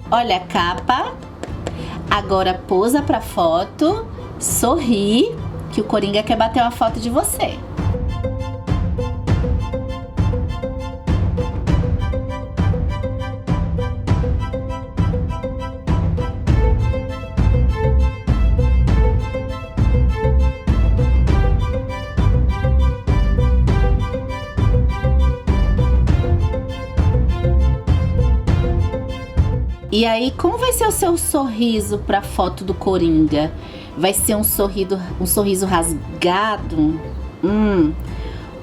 Olha a capa. Agora posa pra foto, sorri, que o Coringa quer bater uma foto de você. E aí, como vai ser o seu sorriso para a foto do Coringa? Vai ser um sorriso rasgado?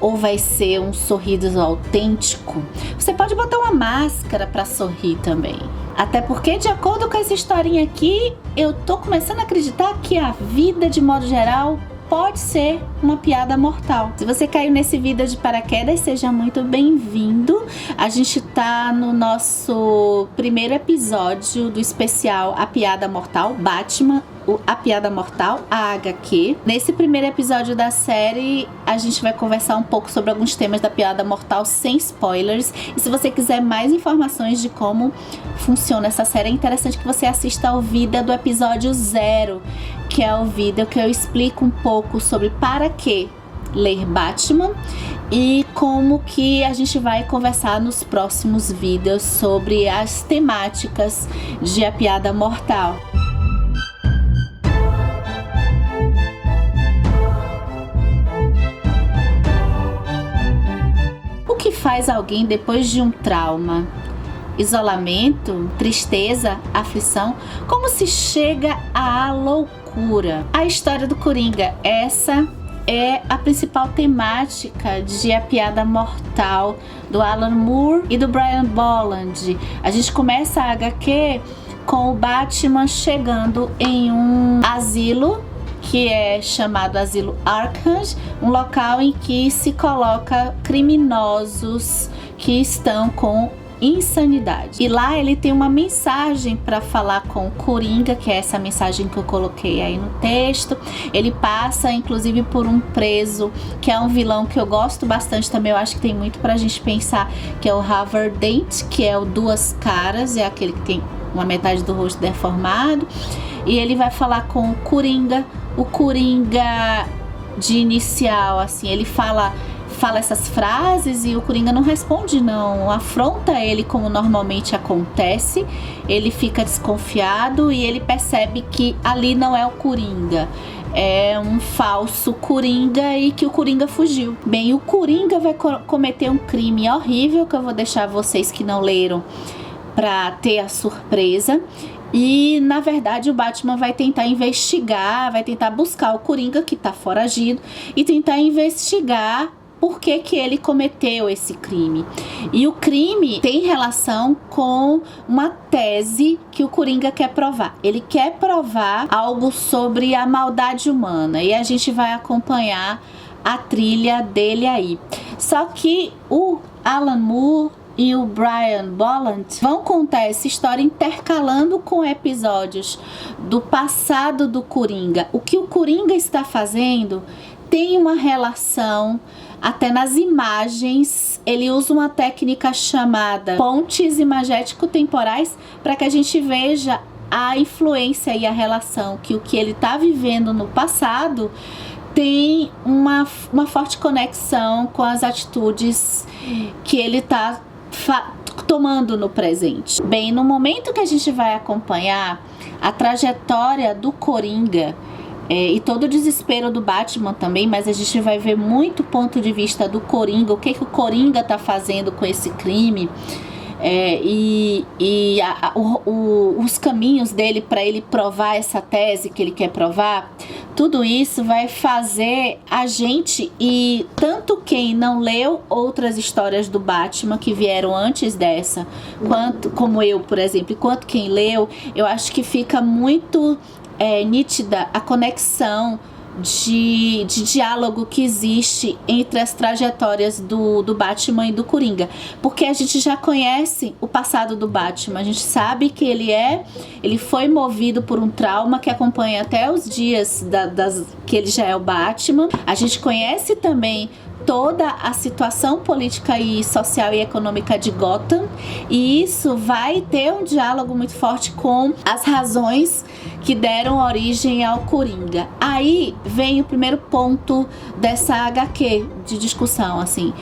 Ou vai ser um sorriso autêntico? Você pode botar uma máscara para sorrir também. Até porque, de acordo com essa historinha aqui, eu tô começando a acreditar que a vida, de modo geral, pode ser uma piada mortal. Se você caiu nesse vídeo de paraquedas, seja muito bem-vindo. A gente tá no nosso primeiro episódio do especial A Piada Mortal, Batman, A Piada Mortal, a HQ. Nesse primeiro episódio da série, a gente vai conversar um pouco sobre alguns temas da piada mortal sem spoilers. E se você quiser mais informações de como funciona essa série, é interessante que você assista ao vídeo do episódio 0, que é o vídeo que eu explico um pouco sobre para que ler Batman e como que a gente vai conversar nos próximos vídeos sobre as temáticas de A Piada Mortal. O que faz alguém depois de um trauma? Isolamento, tristeza, aflição? Como se chega à loucura? A história do Coringa, essa é a principal temática de A Piada Mortal, do Alan Moore e do Brian Bolland. A gente começa a HQ com o Batman chegando em um asilo que é chamado Asilo Arkham, um local em que se coloca criminosos que estão com insanidade. E lá ele tem uma mensagem para falar com o Coringa, que é essa mensagem que eu coloquei aí no texto. Ele passa inclusive por um preso, que é um vilão que eu gosto bastante também, eu acho que tem muito pra gente pensar, que é o Harvey Dent, que é o Duas Caras, é aquele que tem uma metade do rosto deformado. E ele vai falar com o Coringa de inicial, assim, ele fala essas frases e o Coringa não responde, não afronta ele como normalmente acontece. Ele fica desconfiado e ele percebe que ali não é o Coringa, é um falso Coringa e que o Coringa fugiu. Bem, o Coringa vai cometer um crime horrível que eu vou deixar vocês que não leram para ter a surpresa. E, na verdade, o Batman vai tentar investigar, vai tentar buscar o Coringa, que tá foragido, e tentar investigar por que ele cometeu esse crime. E o crime tem relação com uma tese que o Coringa quer provar. Ele quer provar algo sobre a maldade humana, e a gente vai acompanhar a trilha dele aí. Só que o Alan Moore e o Brian Bolland vão contar essa história intercalando com episódios do passado do Coringa. O que o Coringa está fazendo tem uma relação, até nas imagens, ele usa uma técnica chamada pontes imagético-temporais para que a gente veja a influência e a relação que o que ele está vivendo no passado tem uma forte conexão com as atitudes que ele está tomando no presente. Bem, no momento que a gente vai acompanhar a trajetória do Coringa e todo o desespero do Batman também, mas a gente vai ver muito o ponto de vista do Coringa, o que o Coringa tá fazendo com esse crime, os caminhos dele para ele provar essa tese que ele quer provar. Tudo isso vai fazer a gente, e tanto quem não leu outras histórias do Batman que vieram antes dessa, quanto como eu, por exemplo, quanto quem leu, eu acho que fica muito nítida a conexão de diálogo que existe entre as trajetórias do Batman e do Coringa, porque a gente já conhece o passado do Batman, a gente sabe que ele foi movido por um trauma que acompanha até os dias que ele já é o Batman. A gente conhece também toda a situação política e social e econômica de Gotham, e isso vai ter um diálogo muito forte com as razões que deram origem ao Coringa. Aí vem o primeiro ponto dessa HQ de discussão, assim.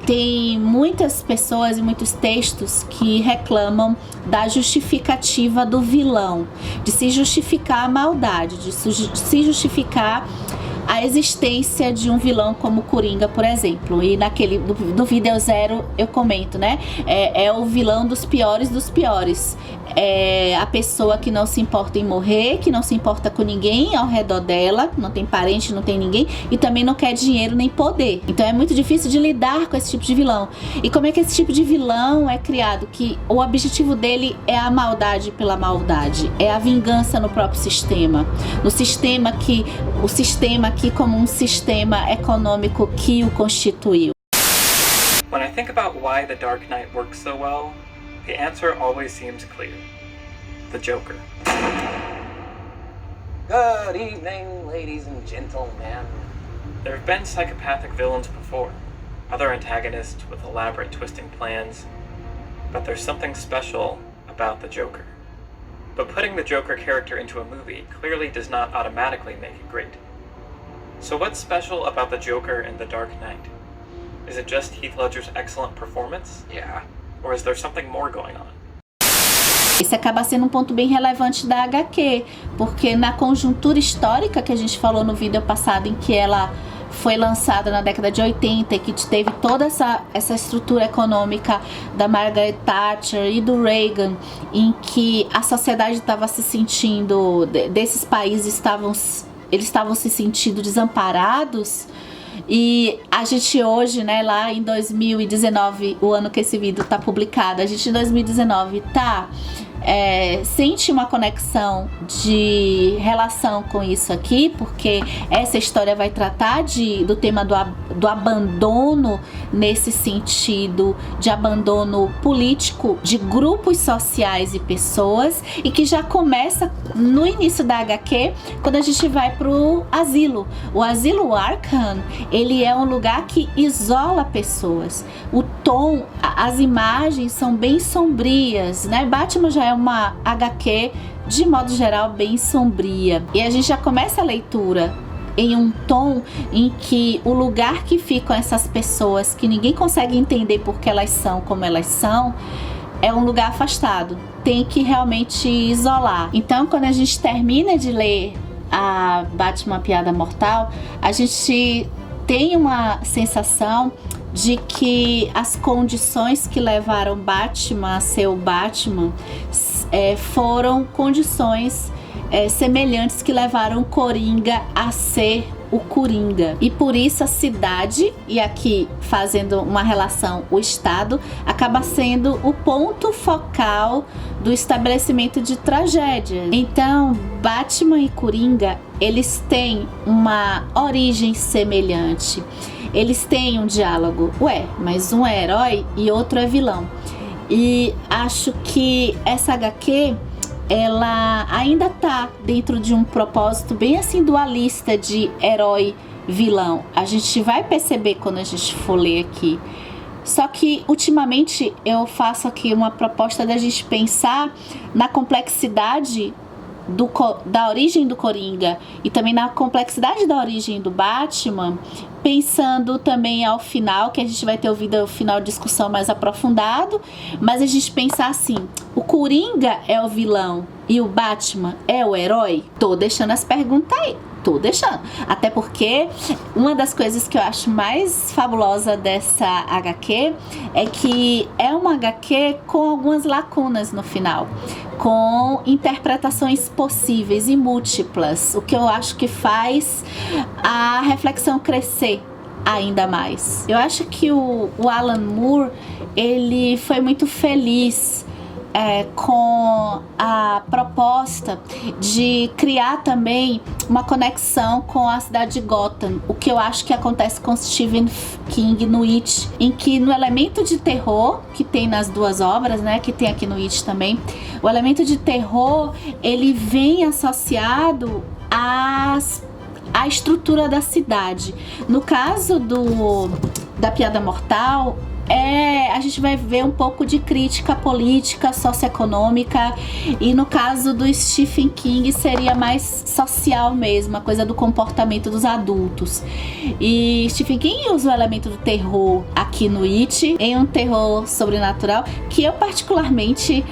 Tem muitas pessoas e muitos textos que reclamam da justificativa do vilão, de se justificar a maldade, de se justificar a existência de um vilão como Coringa, por exemplo. E naquele do Vídeo Zero eu comento, né? É o vilão dos piores dos piores. É a pessoa que não se importa em morrer, que não se importa com ninguém ao redor dela, não tem parente, não tem ninguém, e também não quer dinheiro nem poder. Então é muito difícil de lidar com esse tipo de vilão. E como é que esse tipo de vilão é criado? Que o objetivo dele é a maldade pela maldade, é a vingança no próprio sistema. No sistema que o sistema aqui como um sistema econômico que o constituiu. When I think about why The Dark Knight works so well, the answer always seems clear. The Joker. Good evening, ladies and gentlemen. There have been psychopathic villains before, other antagonists with elaborate twisting plans, but there's something special about the Joker. But putting the Joker character into a movie clearly does not automatically make it great. So what's special about the Joker in The Dark Knight? Is it just Heath Ledger's excellent performance? Yeah. Or is there something more going on? Esse acaba sendo um ponto bem relevante da HQ, porque na conjuntura histórica que a gente falou no vídeo passado, em que ela foi lançada na década de 80 e que teve toda essa estrutura econômica da Margaret Thatcher e do Reagan, em que a sociedade estava se sentindo, desses países eles estavam se sentindo desamparados. E a gente hoje, né, lá em 2019, o ano que esse vídeo tá publicado, a gente em 2019 sente uma conexão de relação com isso aqui, porque essa história vai tratar do tema do abandono, nesse sentido de abandono político de grupos sociais e pessoas, e que já começa no início da HQ, quando a gente vai pro asilo. O asilo Arkham, ele é um lugar que isola pessoas. O tom, as imagens são bem sombrias, né? Batman já é uma HQ, de modo geral, bem sombria. E a gente já começa a leitura em um tom em que o lugar que ficam essas pessoas, que ninguém consegue entender porque elas são como elas são, é um lugar afastado. Tem que realmente isolar. Então, quando a gente termina de ler a Batman Piada Mortal, a gente tem uma sensação de que as condições que levaram Batman a ser o Batman foram condições semelhantes que levaram Coringa a ser o Coringa. E por isso a cidade, e aqui fazendo uma relação, o Estado, acaba sendo o ponto focal do estabelecimento de tragédia. Então, Batman e Coringa, eles têm uma origem semelhante. Eles têm um diálogo. Mas um é herói e outro é vilão. E acho que essa HQ, ela ainda tá dentro de um propósito bem assim dualista de herói-vilão. A gente vai perceber quando a gente for ler aqui. Só que ultimamente eu faço aqui uma proposta da gente pensar na complexidade da origem do Coringa e também na complexidade da origem do Batman, pensando também ao final, que a gente vai ter ouvido o final de discussão mais aprofundado, mas a gente pensar assim: o Coringa é o vilão e o Batman é o herói? Tô deixando as perguntas aí. Tô deixando. Até porque uma das coisas que eu acho mais fabulosa dessa HQ é que é uma HQ com algumas lacunas no final, com interpretações possíveis e múltiplas, o que eu acho que faz a reflexão crescer ainda mais. Eu acho que o Alan Moore, ele foi muito feliz com a proposta de criar também uma conexão com a cidade de Gotham, o que eu acho que acontece com Stephen King no It, em que no elemento de terror que tem nas duas obras, né, que tem aqui no It também, o elemento de terror, ele vem associado a estrutura da cidade. No caso da Piada Mortal, a gente vai ver um pouco de crítica política, socioeconômica, e no caso do Stephen King seria mais social mesmo, a coisa do comportamento dos adultos. E Stephen King usa o elemento do terror aqui no It, em um terror sobrenatural, que eu particularmente,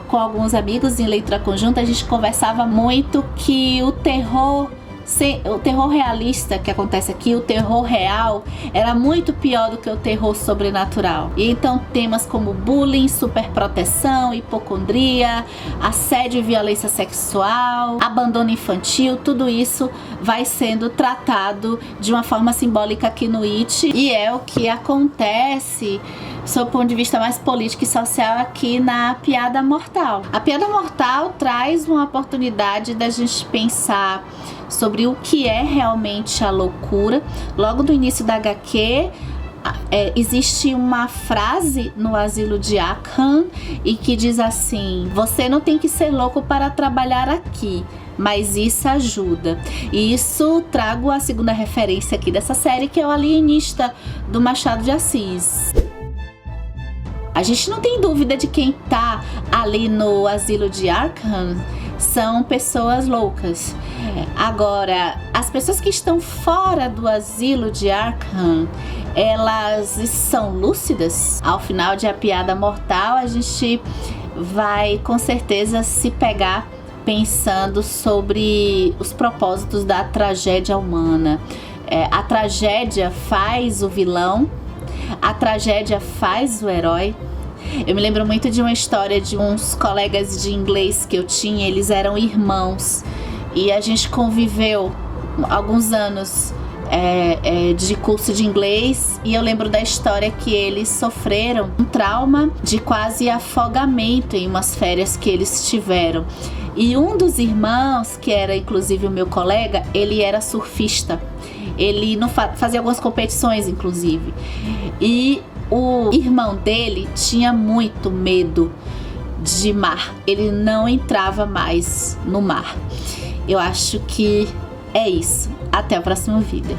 com alguns amigos em leitura conjunta, a gente conversava muito que o terror realista que acontece aqui, o terror real, era muito pior do que o terror sobrenatural. E então temas como bullying, superproteção, hipocondria, assédio e violência sexual, abandono infantil, tudo isso vai sendo tratado de uma forma simbólica aqui no It, e é o que acontece sob o ponto de vista mais político e social aqui na Piada Mortal. A Piada Mortal traz uma oportunidade da gente pensar sobre o que é realmente a loucura. Logo no início da HQ, existe uma frase no asilo de Arkham e que diz assim: você não tem que ser louco para trabalhar aqui, mas isso ajuda. E isso trago a segunda referência aqui dessa série, que é o Alienista, do Machado de Assis. A gente não tem dúvida de quem tá ali no asilo de Arkham são pessoas loucas. Agora, as pessoas que estão fora do asilo de Arkham, elas são lúcidas? Ao final de A Piada Mortal, a gente vai com certeza se pegar pensando sobre os propósitos da tragédia humana. A tragédia faz o vilão, a tragédia faz o herói. Eu me lembro muito de uma história de uns colegas de inglês que eu tinha. Eles eram irmãos e a gente conviveu alguns anos de curso de inglês, e eu lembro da história que eles sofreram um trauma de quase afogamento em umas férias que eles tiveram. E um dos irmãos, que era inclusive o meu colega, ele era surfista. Ele não fazia algumas competições, inclusive. E o irmão dele tinha muito medo de mar. Ele não entrava mais no mar. Eu acho que é isso. Até o próximo vídeo.